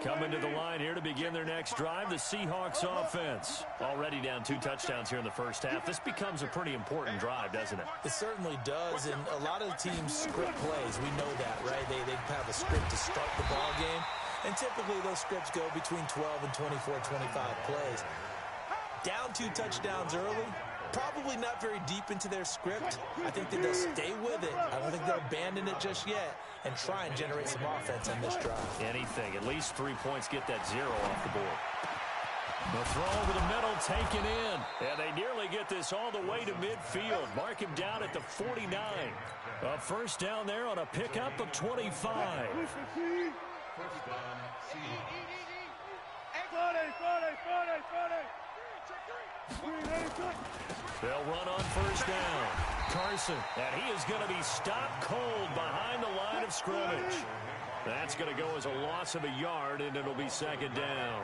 Coming to the line here to begin their next drive, the Seahawks offense. Already down 2 touchdowns here in the first half. This becomes a pretty important drive, doesn't it? It certainly does, and a lot of the teams script plays. We know that, right? They have a script to start the ball game, and typically those scripts go between 12 and 24, 25 plays. Down 2 touchdowns early, probably not very deep into their script. I think that they'll stay with it. I don't think they'll abandon it just yet and try and generate some offense on this drive. Anything. At least 3 points, get that 0 off the board. The throw over the middle taken in. And they nearly get this all the way to midfield. Mark him down at the 49. A first down there on a pickup of 25. They'll run on first down. Carson, and he is going to be stopped cold behind the line of scrimmage. That's going to go as a loss of a yard, and it'll be second down.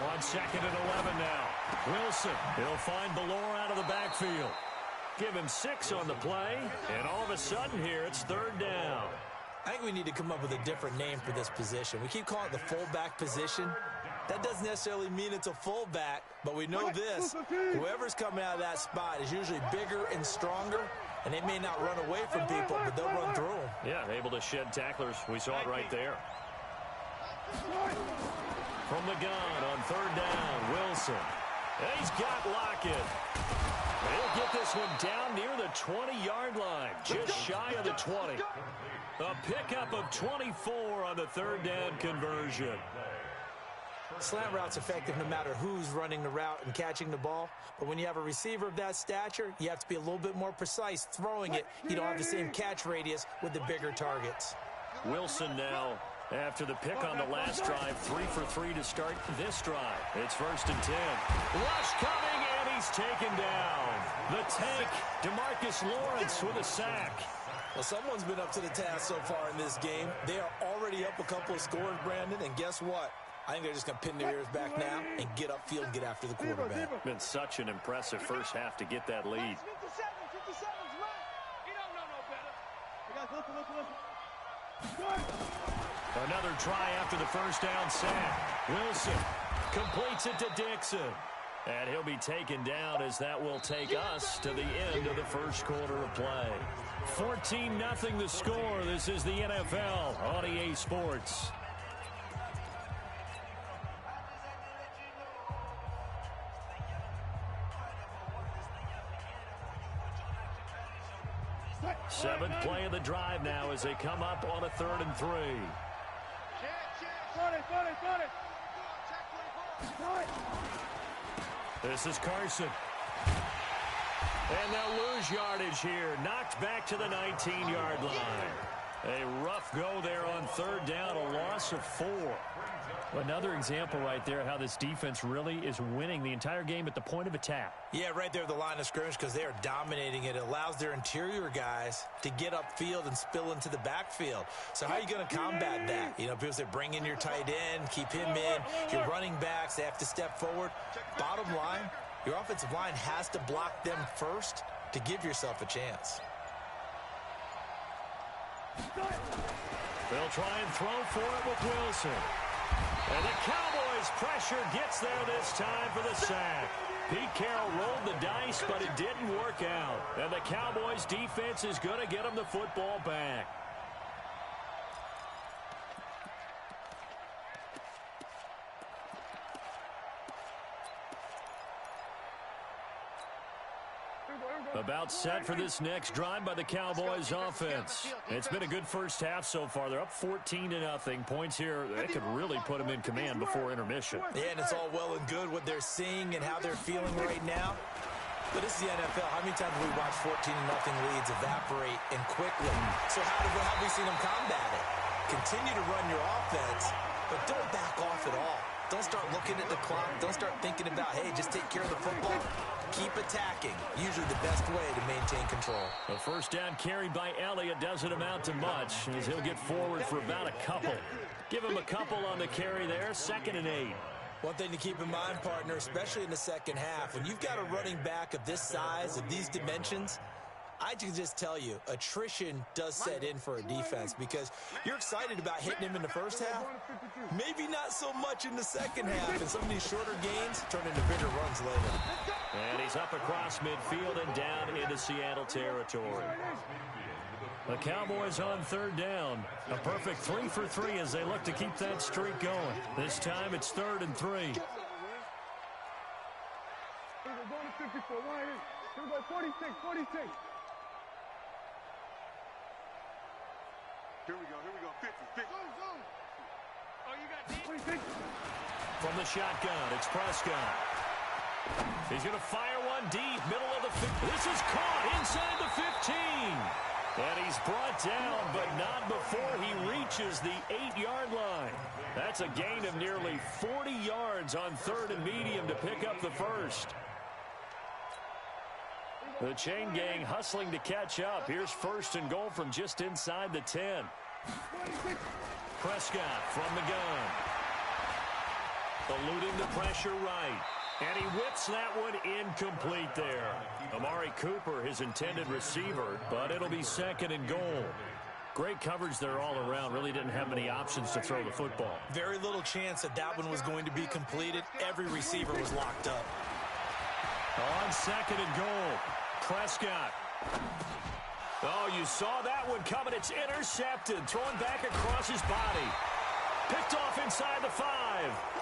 On second and 11 now. Wilson, he'll find Ballore out of the backfield. Give him 6 on the play, and all of a sudden here it's third down. I think we need to come up with a different name for this position. We keep calling it the fullback position. That doesn't necessarily mean it's a fullback, but we know this. Whoever's coming out of that spot is usually bigger and stronger, and they may not run away from people, but they'll run through them. Yeah, able to shed tacklers. We saw it right there. From the gun on third down, Wilson. And he's got Lockett. He'll get this one down near the 20-yard line, just shy of the 20. A pickup of 24 on the third down conversion. Slant route's effective no matter who's running the route and catching the ball. But when you have a receiver of that stature, you have to be a little bit more precise throwing it. You don't have the same catch radius with the bigger targets. Wilson now, after the pick on the last drive, 3 for 3 to start this drive. It's first and 10. Rush coming, and he's taken down. The tank, DeMarcus Lawrence with a sack. Well, someone's been up to the task so far in this game. They are already up a couple of scores, Brandon, and guess what? I think they're just going to pin their ears back now and get upfield and get after the quarterback. Been such an impressive first half to get that lead. Another try after the first down sack. Wilson completes it to Dixon. And he'll be taken down as that will take us to the end of the first quarter of play. 14-0 the score. This is the NFL on EA Sports. Seventh play of the drive now as they come up on a 3rd and 3. This is Carson. And they'll lose yardage here. Knocked back to the 19-yard line. A rough go there on third down, a loss of 4. Another example right there how this defense really is winning the entire game at the point of attack. Yeah, right there at the line of scrimmage because they are dominating it. It allows their interior guys to get upfield and spill into the backfield. So how are you going to combat that? You know, people say bring in your tight end, keep him in. Your running backs, they have to step forward. Bottom line, your offensive line has to block them first to give yourself a chance. They'll try and throw for it with Wilson. And the Cowboys' pressure gets there this time for the sack. Pete Carroll rolled the dice, but it didn't work out. And the Cowboys' defense is going to get them the football back. About set for this next drive by the Cowboys offense. It's been a good first half so far. They're up 14-0. Points here, they could really put them in command before intermission. Yeah, and it's all well and good what they're seeing and how they're feeling right now. But this is the NFL. How many times have we watched 14-0 leads evaporate and quickly? So how have we seen them combat it? Continue to run your offense, but don't back off at all. Don't start looking at the clock. Don't start thinking about, hey, just take care of the football. Keep attacking. Usually the best way to maintain control. A first down carried by Elliott doesn't amount to much as he'll get forward for about a couple. Give him a couple on the carry there. 2nd and 8. One thing to keep in mind, partner, especially in the second half, when you've got a running back of this size, of these dimensions, I can just tell you, attrition does set in for a defense because you're excited about hitting him in the first half. Maybe not so much in the second half, and some of these shorter gains turn into bigger runs later. And he's up across midfield and down into Seattle territory. The Cowboys on third down. A perfect 3 for 3 as they look to keep that streak going. This time it's 3rd and 3. Here we go, 54. Here we go, 46, 46. Here we go, 50, 50. Go, go. Oh, you got 26. From the shotgun, it's Prescott. He's going to fire one deep, middle of the field. This is caught inside the 15. And he's brought down, but not before he reaches the 8-yard line. That's a gain of nearly 40 yards on 3rd and medium to pick up the first. The chain gang hustling to catch up. Here's 1st and goal from just inside the 10. Prescott from the gun. Eluding the pressure right. And he whips that one incomplete there. Amari Cooper, his intended receiver, but it'll be 2nd and goal. Great coverage there all around. Really didn't have many options to throw the football. Very little chance that one was going to be completed. Every receiver was locked up. On 2nd and goal, Prescott. Oh, you saw that one coming. It's intercepted. Thrown back across his body. Picked off inside the 5.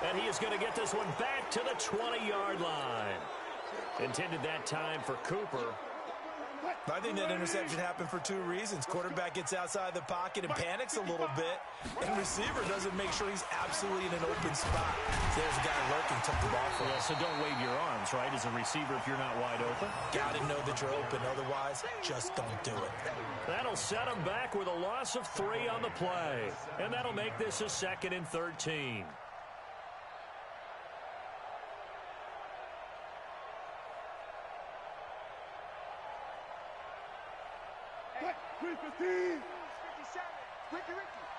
And he is going to get this one back to the 20-yard line. Intended that time for Cooper. I think that interception happened for 2 reasons. Quarterback gets outside the pocket and panics a little bit. And receiver doesn't make sure he's absolutely in an open spot. There's a guy lurking, took the ball from him. Yeah, so don't wave your arms, right, as a receiver if you're not wide open. Got to know that you're open. Otherwise, just don't do it. That'll set him back with a loss of 3 on the play. And that'll make this a 2nd and 13.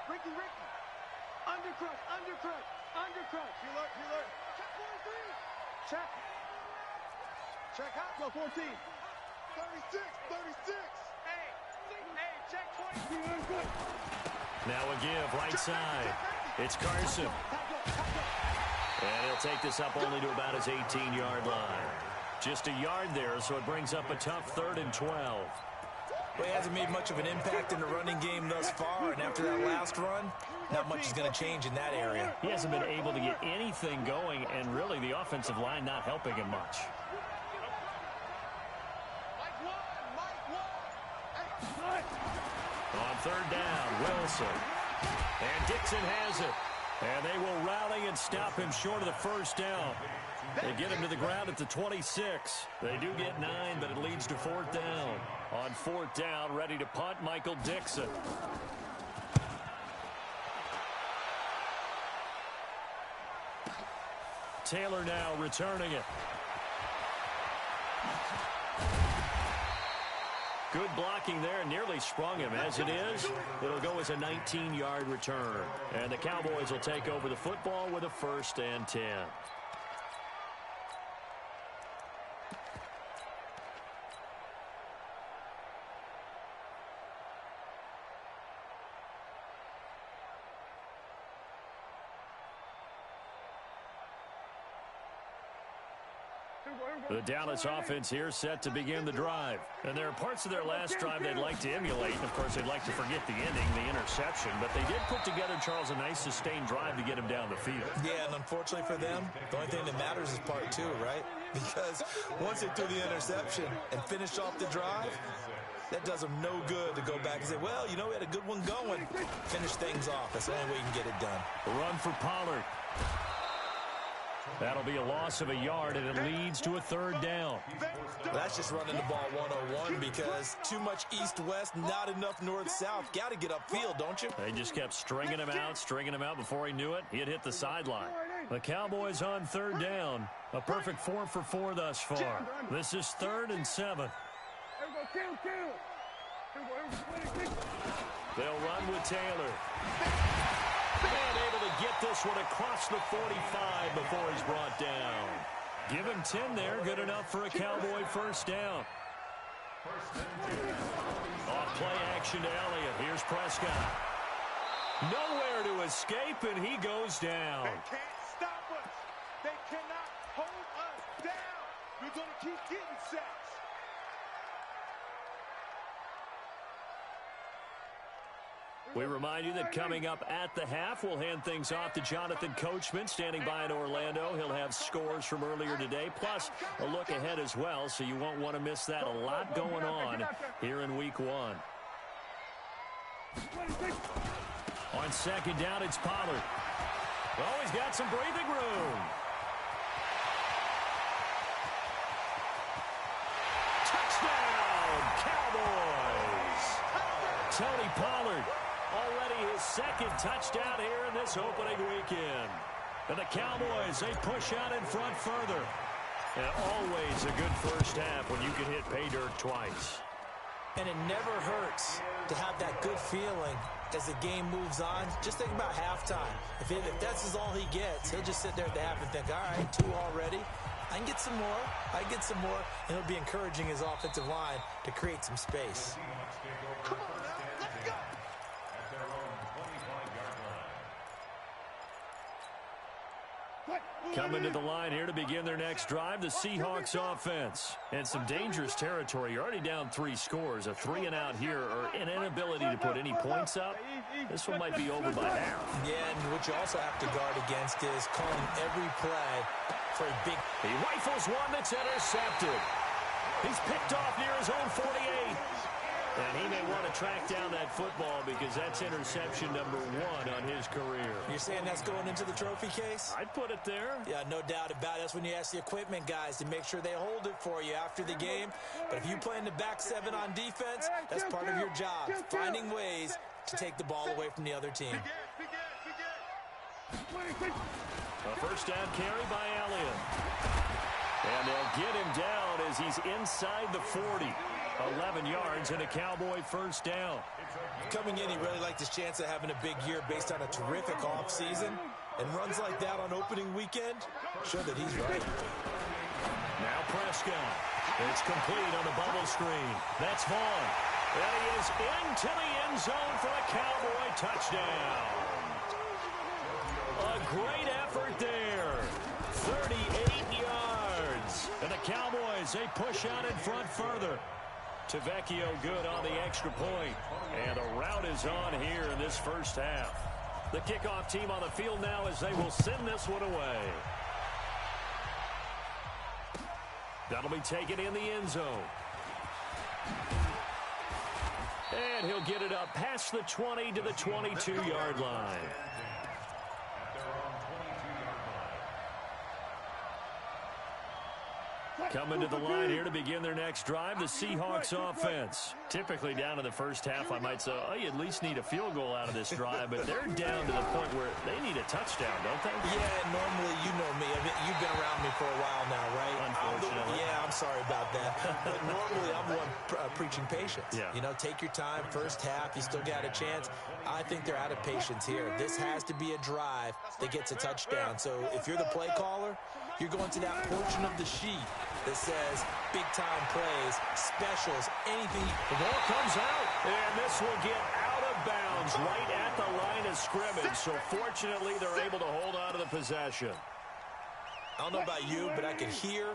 Ricky. Undercrush. Check out. Go 14. 36. Hey, check 20. Now a give, right side. It's Carson. And he'll take this up only to about his 18-yard line. Just a yard there, so it brings up a tough 3rd and 12. Well, he hasn't made much of an impact in the running game thus far, and after that last run, not much is going to change in that area. He hasn't been able to get anything going, and really the offensive line not helping him much. On 3rd down, Wilson. And Dixon has it. And they will rally and stop him short of the 1st down. They get him to the ground at the 26. They do get 9, but it leads to 4th down. On 4th down, ready to punt, Michael Dixon. Taylor now returning it. Good blocking there, nearly sprung him. As it is, it'll go as a 19-yard return. And the Cowboys will take over the football with a 1st and 10. The Dallas offense here set to begin the drive. And there are parts of their last drive they'd like to emulate. And, of course, they'd like to forget the ending, the interception. But they did put together, Charles, a nice sustained drive to get him down the field. Yeah, and unfortunately for them, the only thing that matters is part 2, right? Because once they threw the interception and finished off the drive, that does them no good to go back and say, well, you know, we had a good one going. Finish things off. That's the only way you can get it done. A run for Pollard. That'll be a loss of a yard, and it leads to a 3rd down. That's just running the ball 101 because too much east-west, not enough north-south. Got to get upfield, don't you? They just kept stringing him out. Before he knew it, he had hit the sideline. The Cowboys on 3rd down. A perfect 4 for 4 thus far. This is 3rd and 7. They'll run with Taylor. And able to get this one across the 45 before he's brought down. Give him 10 there. Good enough for a Cowboy 1st down. Off play action to Elliott. Here's Prescott. Nowhere to escape, and he goes down. They can't stop us. They cannot hold us down. We're going to keep getting sacks. We remind you that coming up at the half, we'll hand things off to Jonathan Coachman, standing by in Orlando. He'll have scores from earlier today, plus a look ahead as well, so you won't want to miss that. A lot going on here in Week 1. On second down, it's Pollard. Oh, he's got some breathing room. Touchdown, Cowboys! Tony Pollard. Already his second touchdown here in this opening weekend. And the Cowboys, they push out in front further. And always a good first half when you can hit pay dirt twice. And it never hurts to have that good feeling as the game moves on. Just think about halftime. If that's all he gets, he'll just sit there at the half and think, all right, 2 already. I can get some more. I can get some more. And he'll be encouraging his offensive line to create some space. Come on now, let's go. Coming to the line here to begin their next drive, the Seahawks offense. And some dangerous territory. You're already down 3 scores. A 3-and-out here, or an inability to put any points up. This one might be over by half. Yeah, and what you also have to guard against is calling every play for a big... He rifles one that's intercepted. He's picked off near his own 48. And he may want to track down that football because that's interception number 1 on his career. You're saying that's going into the trophy case? I'd put it there. Yeah, no doubt about it. That's when you ask the equipment guys to make sure they hold it for you after the game. But if you play in the back 7 on defense, that's part of your job, finding ways to take the ball away from the other team. A first down carry by Elliott. And they'll get him down as he's inside the 40. 11 yards and a Cowboy first down. Coming in, he really liked his chance of having a big year based on a terrific offseason. And runs like that on opening weekend, sure that he's right. Now Prescott. It's complete on the bubble screen. That's Vaughn. And he is into the end zone for a Cowboy touchdown. A great effort there. 38 yards. And the Cowboys, they push out in front further. Tavecchio good on the extra point. And the route is on here in this first half. The kickoff team on the field now as they will send this one away. That'll be taken in the end zone. And he'll get it up past the 20 to the 22-yard line. Coming to the line here to begin their next drive, the Seahawks offense. Typically down in the first half, I might say, oh, you at least need a field goal out of this drive, but they're down to the point where they need a touchdown, don't they? Yeah, normally, you know me. You've been around me for a while now, right? Unfortunately. I'm sorry about that. But normally, I'm the one preaching patience. Yeah. You know, take your time. First half, you still got a chance. I think they're out of patience here. This has to be a drive that gets a touchdown. So if you're the play caller, you're going to that portion of the sheet that says big-time plays, specials, anything. The ball comes out, and this will get out of bounds right at the line of scrimmage. So fortunately, they're able to hold on to the possession. I don't know about you, but I can hear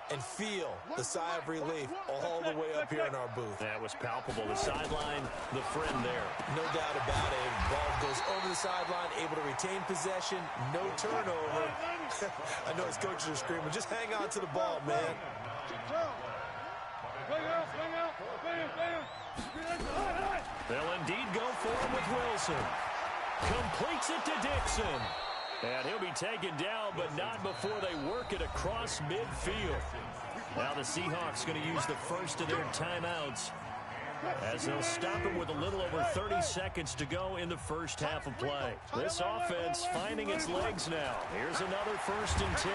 and feel the sigh of relief all the way up here in our booth. That was palpable. The sideline, the friend there. No doubt about it. Ball goes over the sideline, able to retain possession, no turnover. I know his coaches are screaming, just hang on to the ball, man. They'll indeed go for him with Wilson. Completes it to Dixon. And he'll be taken down, but not before they work it across midfield. Now the Seahawks going to use the first of their timeouts as they'll stop him with a little over 30 seconds to go in the first half of play. This offense finding its legs now. Here's another 1st and 10.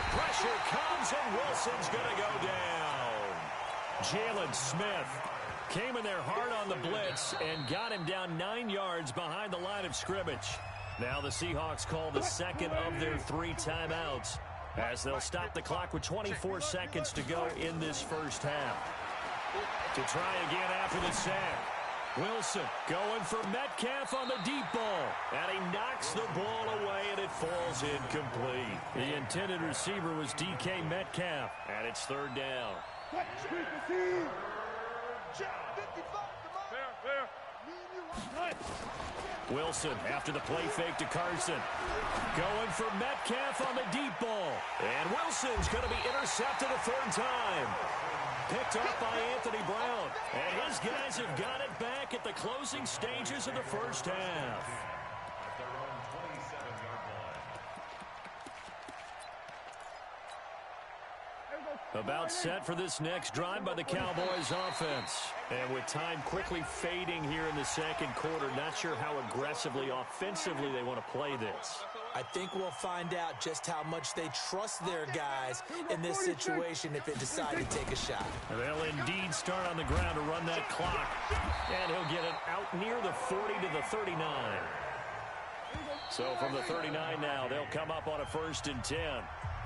Pressure comes, and Wilson's going to go down. Jalen Smith came in there hard on the blitz and got him down 9 yards behind the line of scrimmage. Now the Seahawks call the second of their 3 timeouts as they'll stop the clock with 24 seconds to go in this first half. To try again after the sack. Wilson going for Metcalf on the deep ball. And he knocks the ball away, and it falls incomplete. The intended receiver was DK Metcalf. And it's third down. Wilson after the play fake to Carson. Going for Metcalf on the deep ball. And Wilson's going to be intercepted a third time. Picked up by Anthony Brown. And his guys have got it back at the closing stages of the first half. About set for this next drive by the Cowboys offense. And with time quickly fading here in the second quarter, not sure how aggressively, offensively they want to play this. I think we'll find out just how much they trust their guys in this situation if they decide to take a shot. They'll indeed start on the ground to run that clock. And he'll get it out near the 40 to the 39. So from the 39 now, they'll come up on a 1st and 10.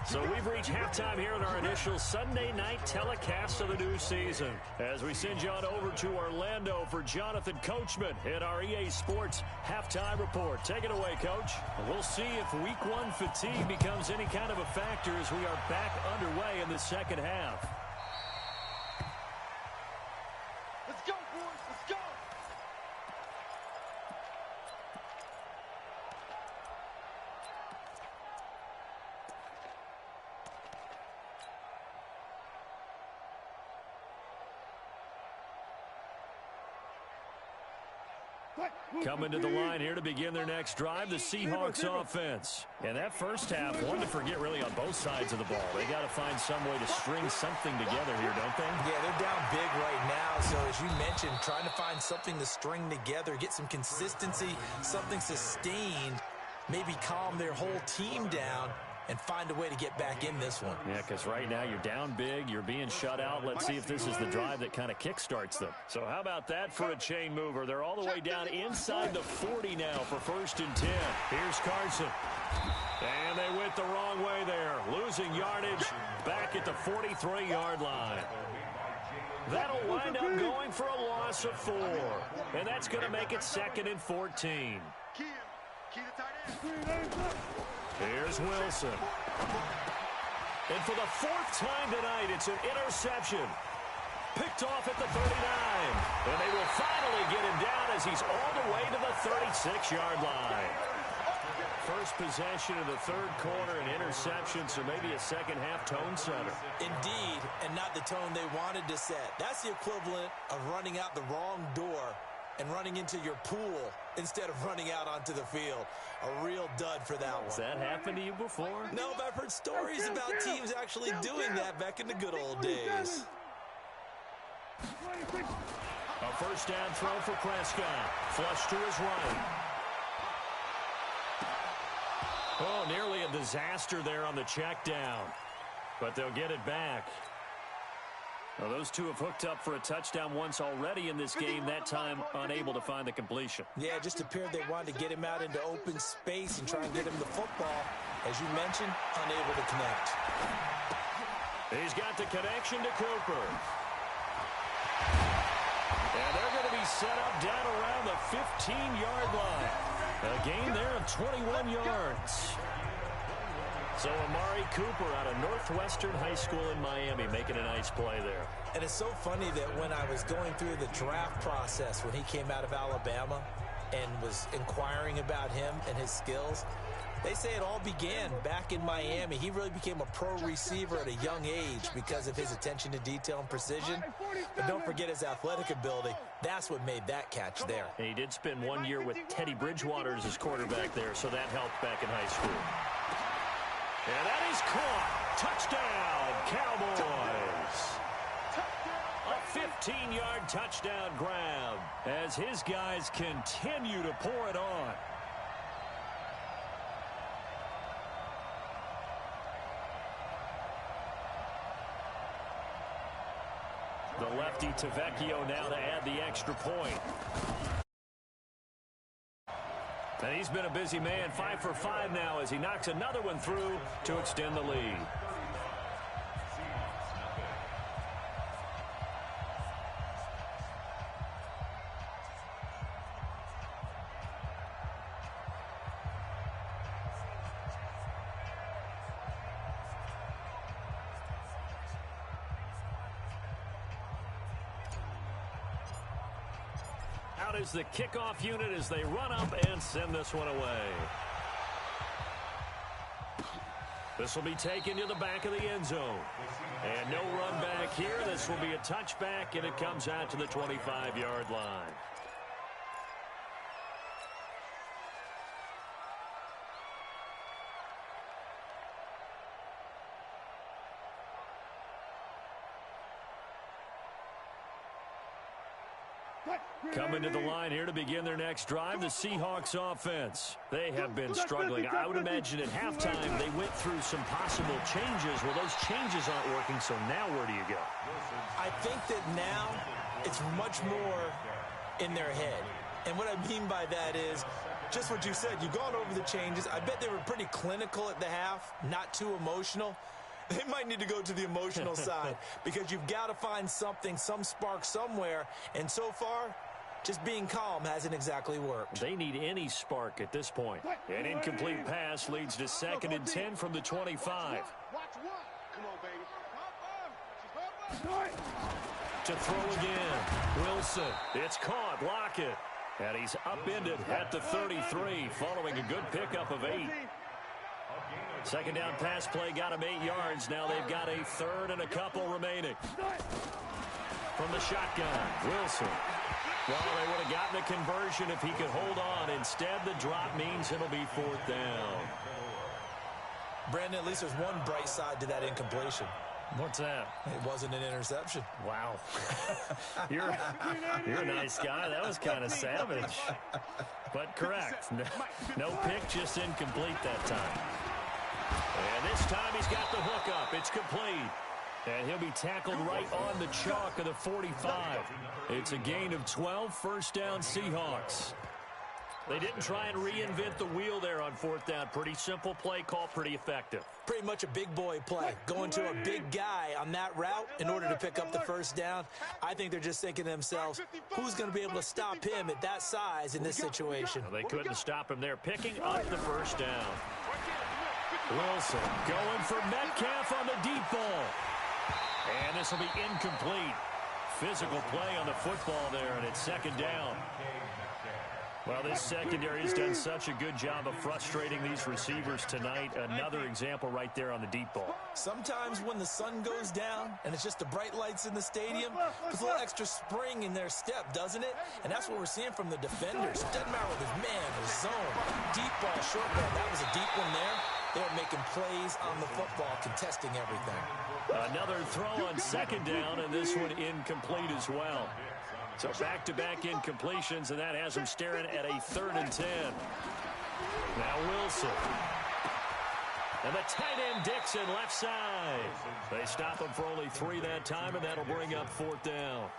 So we've reached halftime here in our initial Sunday night telecast of the new season. As we send you on over to Orlando for Jonathan Coachman in our EA Sports halftime report. Take it away, Coach. We'll see if week 1 fatigue becomes any kind of a factor as we are back underway in the second half. Let's go, boys. Let's go. Coming to the line here to begin their next drive, the Seahawks offense. And that first half, one to forget really on both sides of the ball. They got to find some way to string something together here, don't they? Yeah, they're down big right now. So as you mentioned, trying to find something to string together, get some consistency, something sustained, maybe calm their whole team down and find a way to get back in this one. Yeah, because right now you're down big, you're being shut out. Let's see if this is the drive that kind of kickstarts them. So how about that for a chain mover? They're all the way down inside the 40 now for 1st and 10. Here's Carson. And they went the wrong way there. Losing yardage back at the 43-yard line. That'll wind up going for a loss of 4. And that's going to make it 2nd and 14. Key the tight end. Here's Wilson. And for the 4th time tonight, it's an interception. Picked off at the 39. And they will finally get him down as he's all the way to the 36-yard line. First possession of the 3rd quarter, an interception, so maybe a second-half tone setter. Indeed, and not the tone they wanted to set. That's the equivalent of running out the wrong door and running into your pool instead of running out onto the field. A real dud for that one. Has that happened to you before? No, but I've heard stories about teams actually doing that back in the good old days. A first down throw for Prescott. Flush to his right. Oh, nearly a disaster there on the check down. But they'll get it back. Well, those two have hooked up for a touchdown once already in this game, that time unable to find the completion. Yeah, it just appeared they wanted to get him out into open space and try and get him the football. As you mentioned, unable to connect. He's got the connection to Cooper. And they're going to be set up down around the 15-yard line. A gain there of 21 yards. So Amari Cooper out of Northwestern High School in Miami making a nice play there. And it's so funny that when I was going through the draft process when he came out of Alabama and was inquiring about him and his skills, they say it all began back in Miami. He really became a pro receiver at a young age because of his attention to detail and precision. But don't forget his athletic ability. That's what made that catch there. And he did spend 1 year with Teddy Bridgewater as his quarterback there, so that helped back in high school. And that is caught. Touchdown, Cowboys. A 15-yard touchdown grab as his guys continue to pour it on. The lefty Tavecchio now to add the extra point. And he's been a busy man, 5 for 5 now as he knocks another one through to extend the lead. Out is the kickoff unit as they run up and send this one away. This will be taken to the back of the end zone. And no run back here. This will be a touchback, and it comes out to the 25-yard line. Coming to the line here to begin their next drive, the Seahawks offense. They have been struggling. I would imagine at halftime they went through some possible changes. Well, those changes aren't working, so now where do you go? I think that now it's much more in their head. And what I mean by that is just what you said. You've gone over the changes. I bet they were pretty clinical at the half, not too emotional. They might need to go to the emotional side because you've got to find something, some spark somewhere. And so far, just being calm hasn't exactly worked. They need any spark at this point. An incomplete pass leads to 2nd and 10 from the 25. To throw again. Wilson. It's caught. Lockett. And he's upended at the 33 following a good pickup of 8. Second down pass play got him 8 yards. Now they've got a 3rd and a couple remaining. From the shotgun, Wilson. Well, they would have gotten a conversion if he could hold on. Instead, the drop means it'll be 4th down. Brandon, at least there's one bright side to that incompletion. What's that? It wasn't an interception. Wow. You're a nice guy. That was kind of savage. But correct. No pick, just incomplete that time. And this time he's got the hook up. It's complete. And he'll be tackled right on the chalk of the 45. It's a gain of 12, 1st down Seahawks. They didn't try and reinvent the wheel there on 4th down. Pretty simple play call, pretty effective. Pretty much a big boy play. Going to a big guy on that route in order to pick up the 1st down. I think they're just thinking to themselves, who's going to be able to stop him at that size in this situation? Well, they couldn't stop him there. Picking up the 1st down. Wilson going for Metcalf on the deep ball. And this will be incomplete. Physical play on the football there, and it's 2nd down. Well, this secondary has done such a good job of frustrating these receivers tonight. Another example right there on the deep ball. Sometimes when the sun goes down and it's just the bright lights in the stadium, there's a little extra spring in their step, doesn't it? And that's what we're seeing from the defenders. It doesn't matter whether it's man or zone, deep ball, short ball. That was a deep one there. They're making plays on the football, contesting everything. Another throw on 2nd down, and this one incomplete as well. So back-to-back incompletions, and that has him staring at a 3rd and 10. Now Wilson. And the tight end Dixon left side. They stop him for only 3 that time, and that'll bring up 4th down.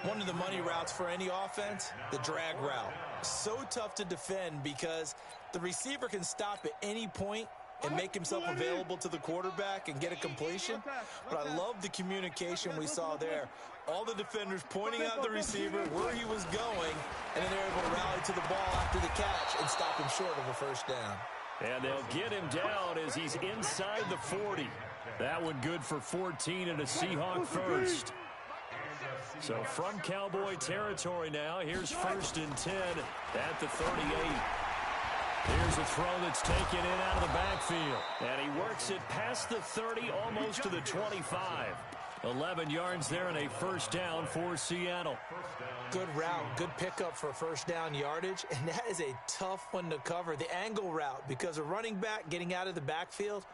One of the money routes for any offense, the drag route. So tough to defend because the receiver can stop at any point and make himself available to the quarterback and get a completion. But I love the communication we saw there. All the defenders pointing out the receiver where he was going, and then they're able to rally to the ball after the catch and stop him short of a 1st down. And they'll get him down as he's inside the 40. That one good for 14 and a Seahawk 1st. So from Cowboy territory now, here's 1st and 10 at the 38. Here's a throw that's taken in out of the backfield. And he works it past the 30, almost to the 25. 11 yards there and a 1st down for Seattle. Good route, good pickup for 1st down yardage. And that is a tough one to cover, the angle route, because a running back getting out of the backfield,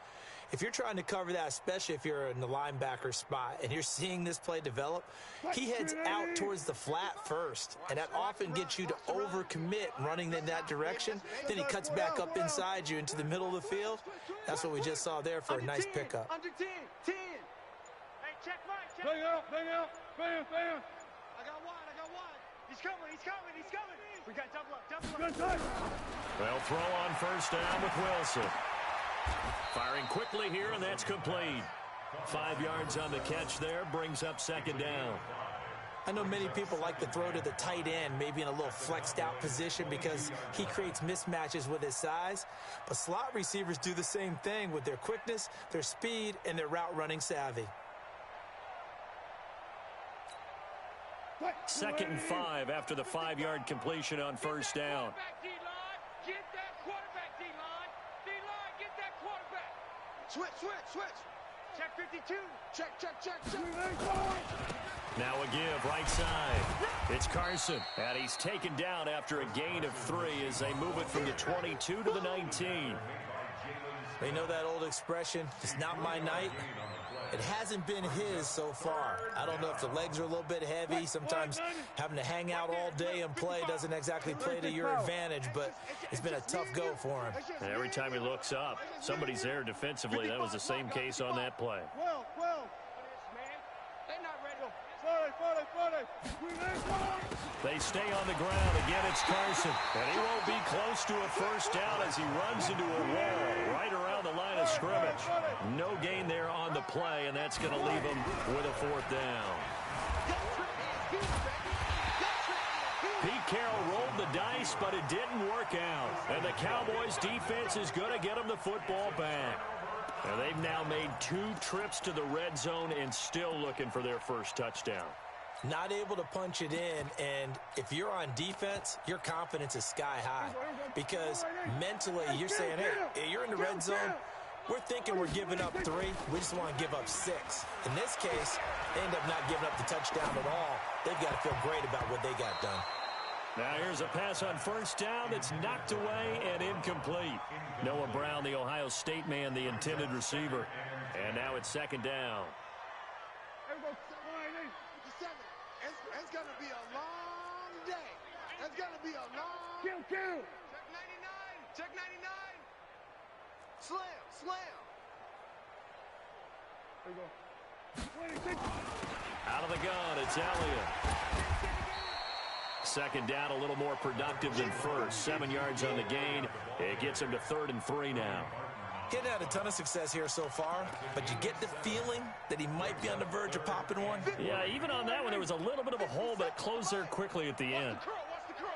if you're trying to cover that, especially if you're in the linebacker spot and you're seeing this play develop, he heads out towards the flat first, and that often gets you to overcommit running in that direction. Then he cuts back up inside you into the middle of the field. That's what we just saw there for a nice pickup. Under 10, 10. Hey, check Mike. Bang out, bang out, bang, bang. I got one. He's coming. We got double up. Well, throw on 1st down with Wilson. Firing quickly here, and that's complete. 5 yards on the catch there, brings up 2nd down. I know many people like to throw to the tight end, maybe in a little flexed out position because he creates mismatches with his size. But slot receivers do the same thing with their quickness, their speed, and their route running savvy. 2nd and 5 after the 5-yard completion on first down. Get that quarterback, D-line. D-line, get that quarterback. Switch. Check 52. Check. Now a give right side. It's Carson, and he's taken down after a gain of 3 as they move it from the 22 to the 19. They know that old expression, it's not my night. It hasn't been his so far. I don't know if the legs are a little bit heavy. Sometimes having to hang out all day and play doesn't exactly play to your advantage, but it's been a tough go for him. And every time he looks up, somebody's there defensively. That was the same case on that play. 12. They're not ready. 40. They stay on the ground. Again, it's Carson. And he won't be close to a first down as he runs into a wall right around the line of scrimmage. No gain there on the play, and that's going to leave him with a 4th down. Pete Carroll rolled the dice, but it didn't work out. And the Cowboys' defense is going to get him the football back. And they've now made 2 trips to the red zone and still looking for their first touchdown. Not able to punch it in, and if you're on defense, your confidence is sky high because mentally you're saying, hey, you're in the red zone. We're thinking we're giving up 3. We just want to give up 6. In this case, they end up not giving up the touchdown at all. They've got to feel great about what they got done. Now here's a pass on first down that's knocked away and incomplete. Noah Brown, the Ohio State man, the intended receiver. And now it's 2nd down. It's going to be a long day. It's going to be a long... Kill. Check 99. Slam. There you go. Out of the gun, it's Elliott. 2nd down, a little more productive than first. 7 yards on the gain. It gets him to 3rd and 3 now. He hadn't had a ton of success here so far, but you get the feeling that he might be on the verge of popping one. Yeah, even on that one, there was a little bit of a hole, but it closed there quickly at the end. Watch the curl.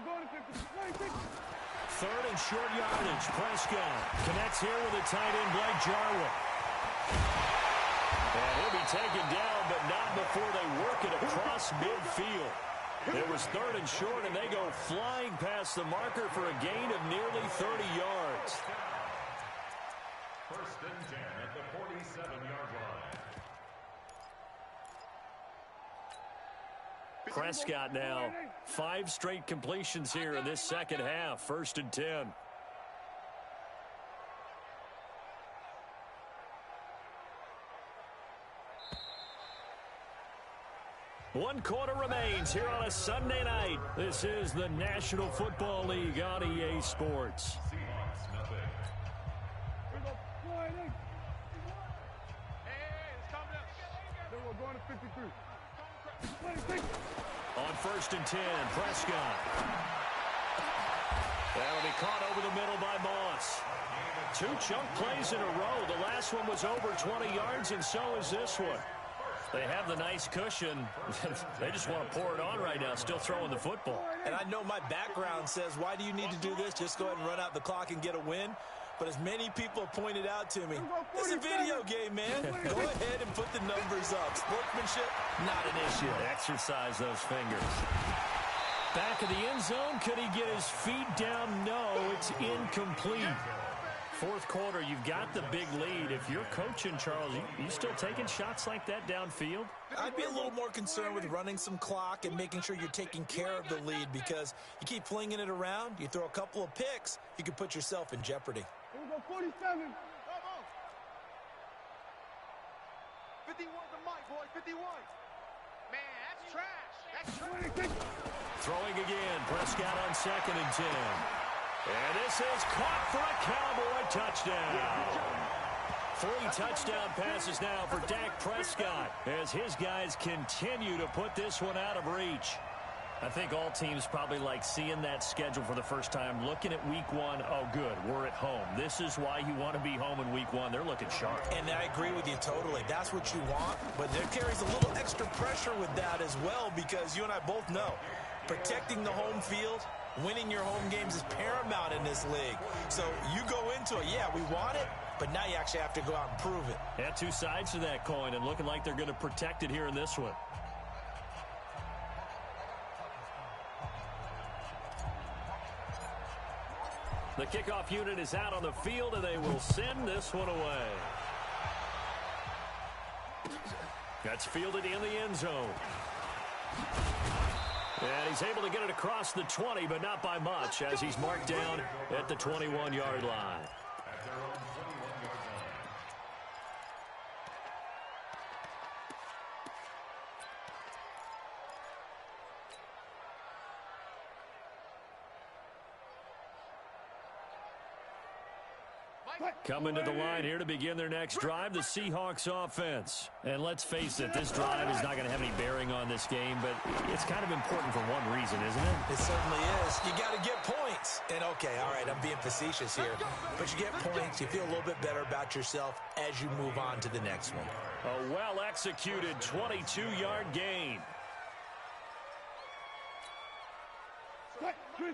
Go to 54. 3rd and short yardage. Prescott connects here with a tight end, Blake Jarwin. And he'll be taken down, but not before they work it across midfield. It was 3rd and short, and they go flying past the marker for a gain of nearly 30 yards. 1st and 10 at the 47-yard line. Prescott now 5 straight completions here in this second half. 1st and 10. 1 quarter remains here on a Sunday night. This is the National Football League on EA Sports. Seahawks, nothing. We're going to 53. On 1st and 10, Prescott. That'll be caught over the middle by Moss. 2 chunk plays in a row. The last one was over 20 yards, and so is this one. They have the nice cushion. They just want to pour it on right now, still throwing the football. And I know my background says, why do you need to do this? Just go ahead and run out the clock and get a win. But as many people have pointed out to me, it's a video game, man. Go ahead and put the numbers up. Sportsmanship, not an issue. Exercise those fingers. Back of the end zone. Could he get his feet down? No, it's incomplete. 4th quarter, you've got the big lead. If you're coaching, Charles, you still taking shots like that downfield? I'd be a little more concerned with running some clock and making sure you're taking care of the lead because you keep flinging it around, you throw a couple of picks, you can put yourself in jeopardy. Here we go, 47. 51 the mic, boy, 51. Man, that's trash. That's trash. Throwing again. Prescott on 2nd and 10. And this is caught for a Cowboy touchdown. 3 touchdown passes now for Dak Prescott as his guys continue to put this one out of reach. I think all teams probably like seeing that schedule for the first time, looking at week 1. Oh, good, we're at home. This is why you want to be home in week 1. They're looking sharp. And I agree with you totally. That's what you want, but there carries a little extra pressure with that as well because you and I both know protecting the home field Winning your home games is paramount in this league. So you go into it, yeah, we want it, but now you actually have to go out and prove it. Yeah, two sides to that coin, and looking like they're going to protect it here in this one. The kickoff unit is out on the field, and they will send this one away. That's fielded in the end zone. And he's able to get it across the 20, but not by much, as he's marked down at the 21-yard line. At their own 21-yard line. Coming to the line here to begin their next drive, the Seahawks offense. And let's face it, this drive is not going to have any bearing on this game, but it's kind of important for one reason, isn't it? It certainly is. You got to get points. And, okay, all right, I'm being facetious here. But you get points, you feel a little bit better about yourself as you move on to the next one. A well-executed 22-yard gain. Here we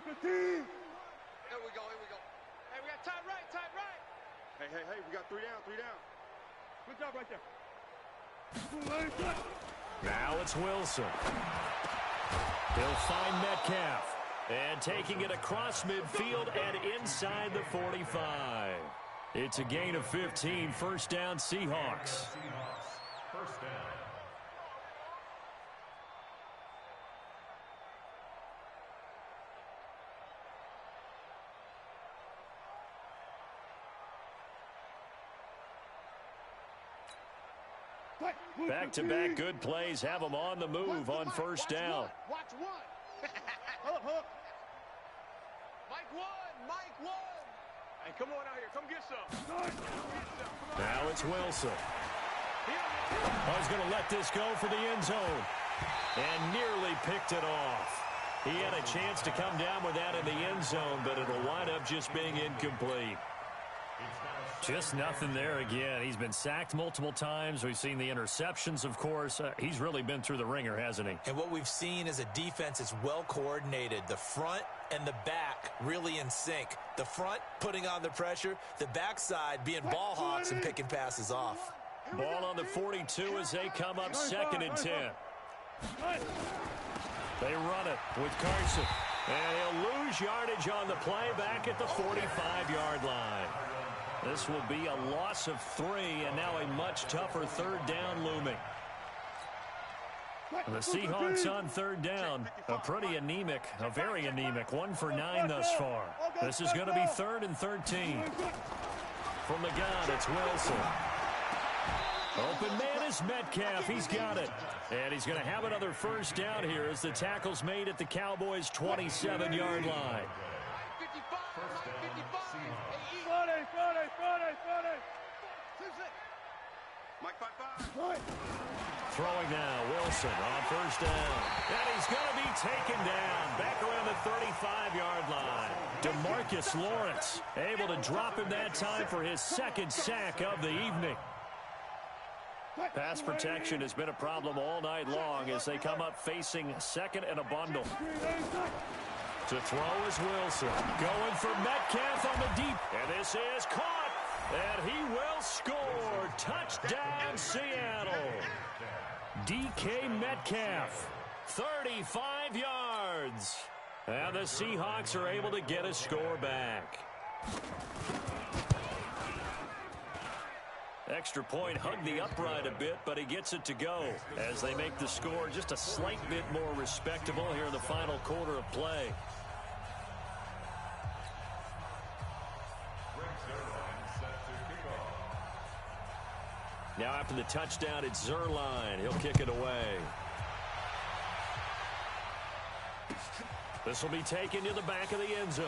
go, here we go. Hey, we got tight right, tight right. Hey, we got three down. Good job right there. Now it's Wilson. He'll find Metcalf. And taking it across midfield and inside the 45. It's a gain of 15, first down Seahawks. First down. Back-to-back good plays have them on the move on first down. Watch one. Hold up. Mike one. Hey, come on out here. Come get some. Now it's Wilson. Oh, he's going to let this go for the end zone. And nearly picked it off. He had a chance to come down with that in the end zone, but it'll wind up just being incomplete. Just nothing there again. He's been sacked multiple times. We've seen the interceptions, of course. He's really been through the ringer, hasn't he? And what we've seen is a defense that's well coordinated. The front and the back really in sync. The front putting on the pressure. The backside being ball hawks and picking passes off. Ball on the 42 as they come up 2nd and 10. They run it with Carson. And he'll lose yardage on the play back at the 45-yard line. This will be a loss of 3, and now a much tougher third down looming. The Seahawks on third down, a very anemic, 1 for 9 thus far. This is going to be 3rd and 13. From the gun, it's Wilson. Open man is Metcalf. He's got it. And he's going to have another first down here as the tackle's made at the Cowboys' 27-yard line. First down, Seahawks. Mike 5-5. Throwing now, Wilson on first down. And he's going to be taken down back around the 35-yard line. DeMarcus Lawrence able to drop him that time for his 2nd sack of the evening. Pass protection has been a problem all night long as they come up facing 2nd and a bundle. To throw is Wilson. Going for Metcalf on the deep. And this is caught. And he will score. Touchdown, Seattle. DK Metcalf, 35 yards. And the Seahawks are able to get a score back. Extra point hugged the upright a bit, but he gets it to go as they make the score just a slight bit more respectable here in the final quarter of play. Now after the touchdown, it's Zerline. He'll kick it away. This will be taken to the back of the end zone.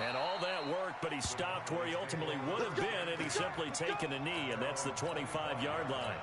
And all that work, but he stopped where he ultimately would have been, and he's simply taken a knee, and that's the 25-yard line.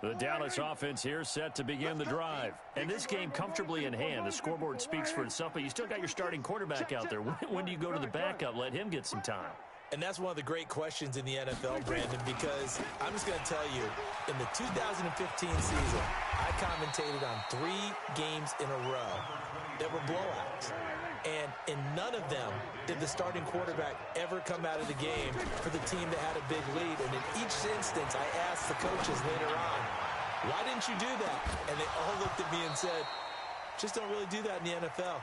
The Dallas offense here set to begin the drive. And this game comfortably in hand. The scoreboard speaks for itself, but you still got your starting quarterback out there. When do you go to the backup, let him get some time? And that's one of the great questions in the NFL, Brandon, because I'm just going to tell you, in the 2015 season, I commentated on 3 games in a row that were blowouts. And in none of them did the starting quarterback ever come out of the game for the team that had a big lead. And in each instance, I asked the coaches later on, why didn't you do that? And they all looked at me and said, just don't really do that in the NFL.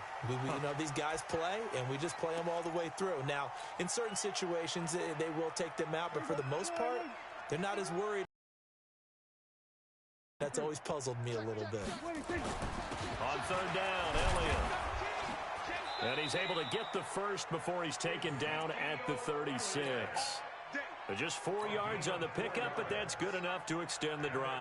These guys play, and we just play them all the way through. Now, in certain situations, they will take them out, but for the most part, they're not as worried. That's always puzzled me a little bit. On third down, Elliott. And he's able to get the first before he's taken down at the 36. Just 4 yards on the pickup, but that's good enough to extend the drive.